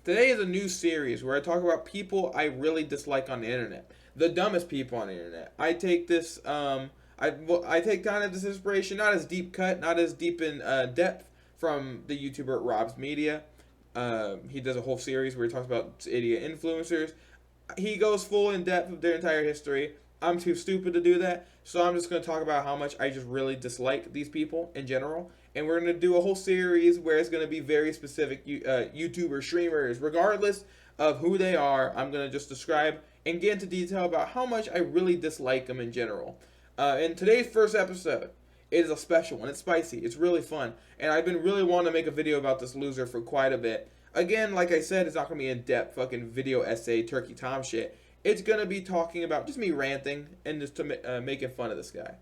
Today is a new series where I talk about people I really dislike on the internet. The dumbest people on the internet. I take this, I take kind of this inspiration, not as deep cut, not as deep in depth from the YouTuber Rob's Media. He does a whole series where he talks about idiot influencers. He goes full in depth of their entire history. I'm too stupid to do that, so I'm just going to talk about how much I just really dislike these people in general. And we're going to do a whole series where it's going to be very specific YouTuber streamers, regardless of who they are. I'm going to just describe and get into detail about how much I really dislike them in general. In today's first episode, it is a special one. It's spicy. It's really fun. And I've been really wanting to make a video about this loser for quite a bit. Again, like I said, it's not going to be in-depth fucking video essay Turkey Tom shit. It's going to be talking about just me ranting and just making fun of this guy.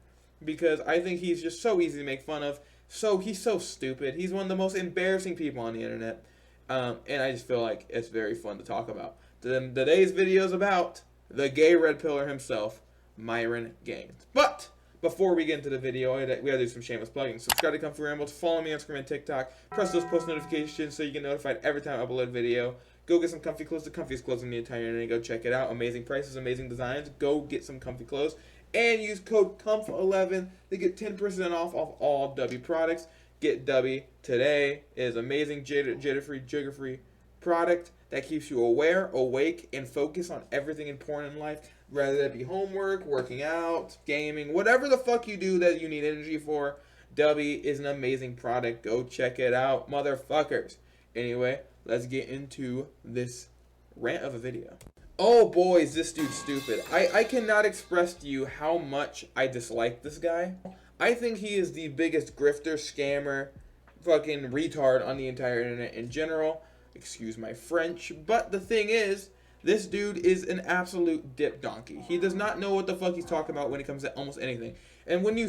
Because I think he's just so easy to make fun of. He's so stupid. He's one of the most embarrassing people on the internet. And I just feel like it's very fun to talk about. Today's video is about the gay red pillar himself, Myron Gayest. But before we get into the video, we gotta do some shameless plugging. Subscribe to Kumph-E Rambles, follow me on Instagram and TikTok, press those post notifications so you get notified every time I upload a video. Go get some comfy clothes. The comfiest clothes on the entire internet. Go check it out. Amazing prices, amazing designs. Go get some comfy clothes. And use code KUMPH11 to get 10% off all W products. Get W today. It is amazing jitter-free, jigger-free product that keeps you aware, awake, and focused on everything important in life. Whether that be homework, working out, gaming, whatever the fuck you do that you need energy for, W is an amazing product. Go check it out, motherfuckers. Anyway, let's get into this rant of a video. Oh boy, is this dude stupid. I cannot express to you how much I dislike this guy. I think he is the biggest grifter, scammer, fucking retard on the entire internet in general. Excuse my French. But the thing is, this dude is an absolute dip donkey. He does not know what the fuck he's talking about when it comes to almost anything. And when you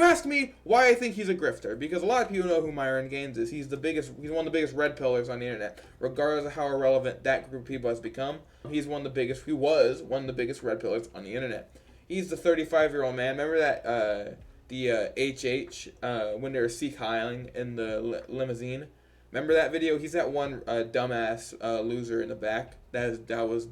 ask me why I think he's a grifter, because a lot of people know who Myron Gayest is. He's one of the biggest red pillars on the internet, regardless of how irrelevant that group of people has become. He was one of the biggest red pillars on the internet. He's the 35-year-old man. Remember that the HH when they were Sikh hiling in the limousine? Remember that video? He's that one dumbass loser in the back that was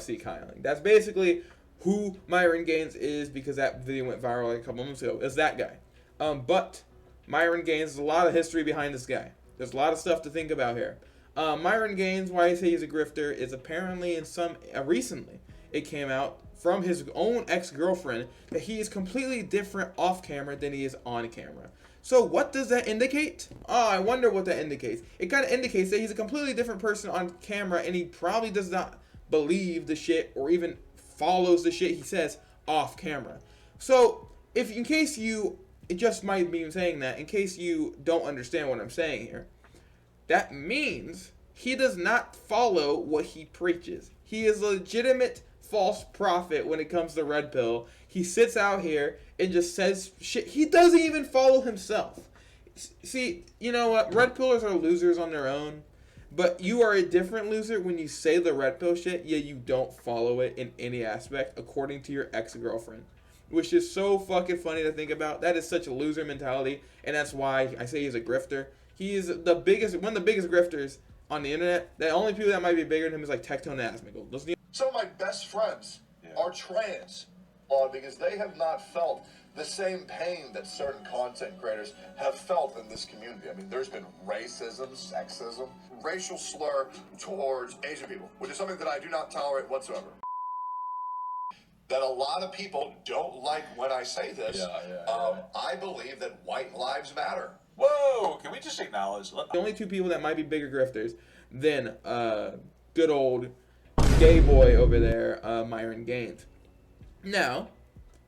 Sikh hiling. That's basically who Myron Gayest is, because that video went viral like a couple months ago. It's that guy. But Myron Gayest, there's a lot of history behind this guy. There's a lot of stuff to think about here. Myron Gayest, why I say he's a grifter, is apparently recently it came out from his own ex-girlfriend that he is completely different off camera than he is on camera. So what does that indicate? Oh, I wonder what that indicates. It kind of indicates that he's a completely different person on camera, and he probably does not believe the shit or even follows the shit he says off camera. So, in case you don't understand what I'm saying here, that means he does not follow what he preaches. He is a legitimate false prophet when it comes to red pill. He sits out here and just says shit. He doesn't even follow himself. See, you know what? Red pillers are losers on their own. But you are a different loser when you say the red pill shit, yet you don't follow it in any aspect according to your ex-girlfriend. Which is so fucking funny to think about. That is such a loser mentality, and that's why I say he's a grifter. He is one of the biggest grifters on the internet. The only people that might be bigger than him is like Tectone and Asmigel. Some of my best friends are trans, because they have not felt the same pain that certain content creators have felt in this community. I mean, there's been racism, sexism, racial slur towards Asian people, which is something that I do not tolerate whatsoever. That a lot of people don't like when I say this. I believe that white lives matter. Whoa, can we just acknowledge? The only two people that might be bigger grifters than good old gay boy over there, Myron Gayest. Now,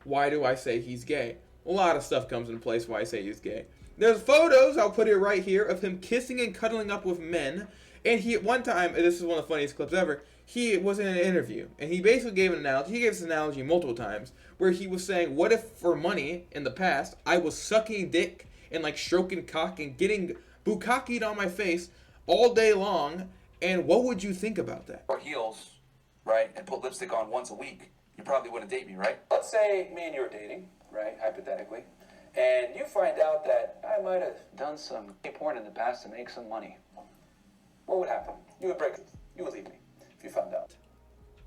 why do I say he's gay? A lot of stuff comes into place why I say he's gay. There's photos, I'll put it right here, of him kissing and cuddling up with men. And he, at one time, and this is one of the funniest clips ever, he was in an interview. And he basically gave an analogy. He gave this analogy multiple times, where he was saying, what if for money in the past, I was sucking dick and like stroking cock and getting bukkakied on my face all day long, and what would you think about that? Or heels, right, and put lipstick on once a week, you probably wouldn't date me, right? Let's say me and you are dating, right, hypothetically, and you find out that I might have done some gay porn in the past to make some money. what would happen? You would break it. You would leave me if you found out.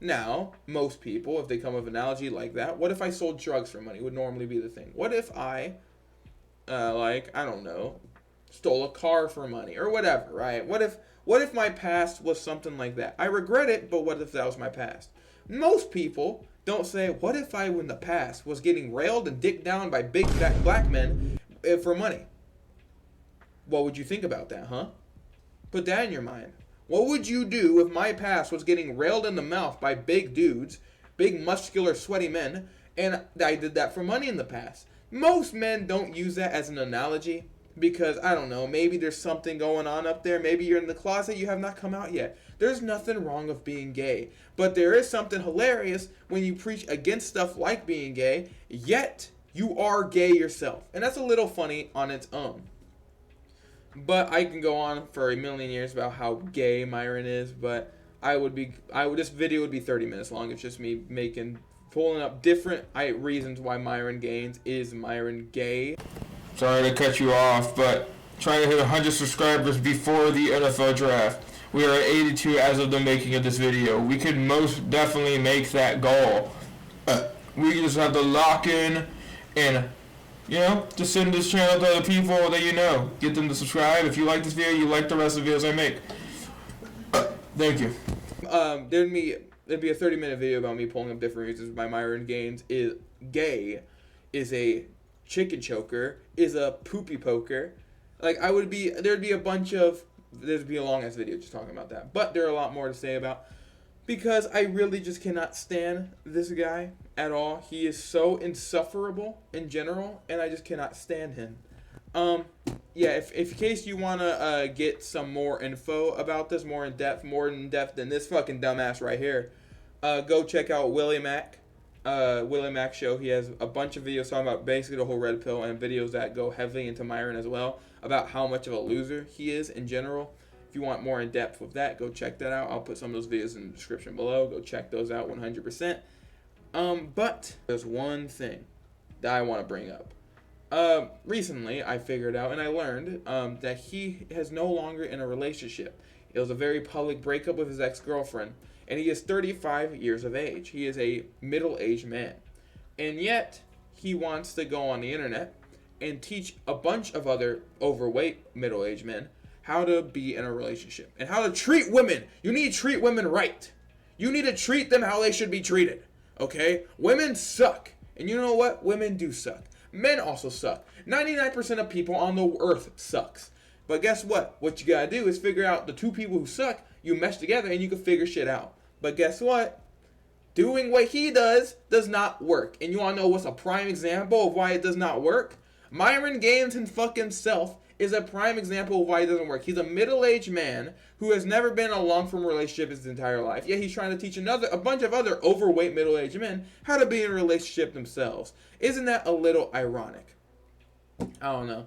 Now, most people, if they come with an analogy like that, what if I sold drugs for money would normally be the thing. What if I, I don't know, stole a car for money or whatever, right? What if my past was something like that? I regret it, but what if that was my past? Most people don't say, what if I, in the past, was getting railed and dicked down by big black men for money? What would you think about that, huh? Put that in your mind. What would you do if my past was getting railed in the mouth by big dudes, big muscular sweaty men, and I did that for money in the past? Most men don't use that as an analogy because, I don't know, maybe there's something going on up there. Maybe you're in the closet, you have not come out yet. There's nothing wrong with being gay. But there is something hilarious when you preach against stuff like being gay, yet you are gay yourself. And that's a little funny on its own. But I can go on for a million years about how gay Myron is, but this video would be 30 minutes long. It's just me pulling up different reasons why Myron Gaines is Myron gay. Sorry to cut you off, but trying to hit 100 subscribers before the NFL draft. We are at 82 as of the making of this video. We could most definitely make that goal. We just have to lock in and, just send this channel to other people that you know. Get them to subscribe. If you like this video, you like the rest of the videos I make. Thank you. There'd be a 30-minute video about me pulling up different reasons why Myron Gaines is gay, is a chicken choker, is a poopy poker. There'd be a long ass video just talking about that. But there are a lot more to say about, because I really just cannot stand this guy at all. He is so insufferable in general, and I just cannot stand him. If in case you want to get some more info about this, more in depth than this fucking dumbass right here, go check out Willie Mack show. He has a bunch of videos talking about basically the whole red pill, and videos that go heavily into Myron as well, about how much of a loser he is in general. If you want more in depth with that, go check that out. I'll put some of those videos in the description below. Go check those out 100%. But there's one thing that I want to bring up. Recently, I figured out and I learned that he is no longer in a relationship. It was a very public breakup with his ex-girlfriend, and he is 35 years of age. He is a middle-aged man. And yet, he wants to go on the internet and teach a bunch of other overweight middle-aged men how to be in a relationship and how to treat women. You need to treat women right. You need to treat them how they should be treated. Okay? Women suck. And you know what? Women do suck. Men also suck. 99% of people on the earth sucks. But guess what? What you gotta do is figure out the two people who suck, you mesh together and you can figure shit out. But guess what? Doing what he does not work. And you wanna know what's a prime example of why it does not work? Myron Gaines himself is a prime example of why it doesn't work. He's a middle-aged man who has never been in a long-term relationship his entire life. Yet he's trying to teach a bunch of other overweight middle-aged men how to be in a relationship themselves. Isn't that a little ironic? I don't know.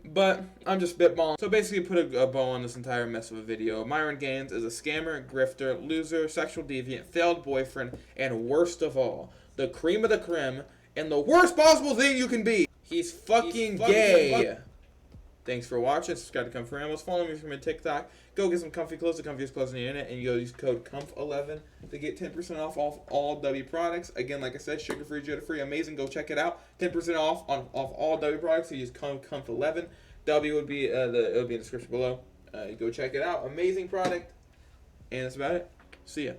But I'm just spitballing. So basically put a bow on this entire mess of a video. Myron Gaines is a scammer, grifter, loser, sexual deviant, failed boyfriend, and worst of all, the cream of the creme, and the worst possible thing you can be. He's fucking gay. Thanks for watching. Subscribe to Kumph-E Ramos. Follow me from TikTok. Go get some comfy clothes. The comfiest clothes on the internet. And you go use code KUMPH11 to get 10% off all W products. Again, like I said, sugar-free, jitter-free, amazing. Go check it out. 10% off all W products. So use code KUMPH11. W would be it'll be in the description below. Go check it out. Amazing product. And that's about it. See ya.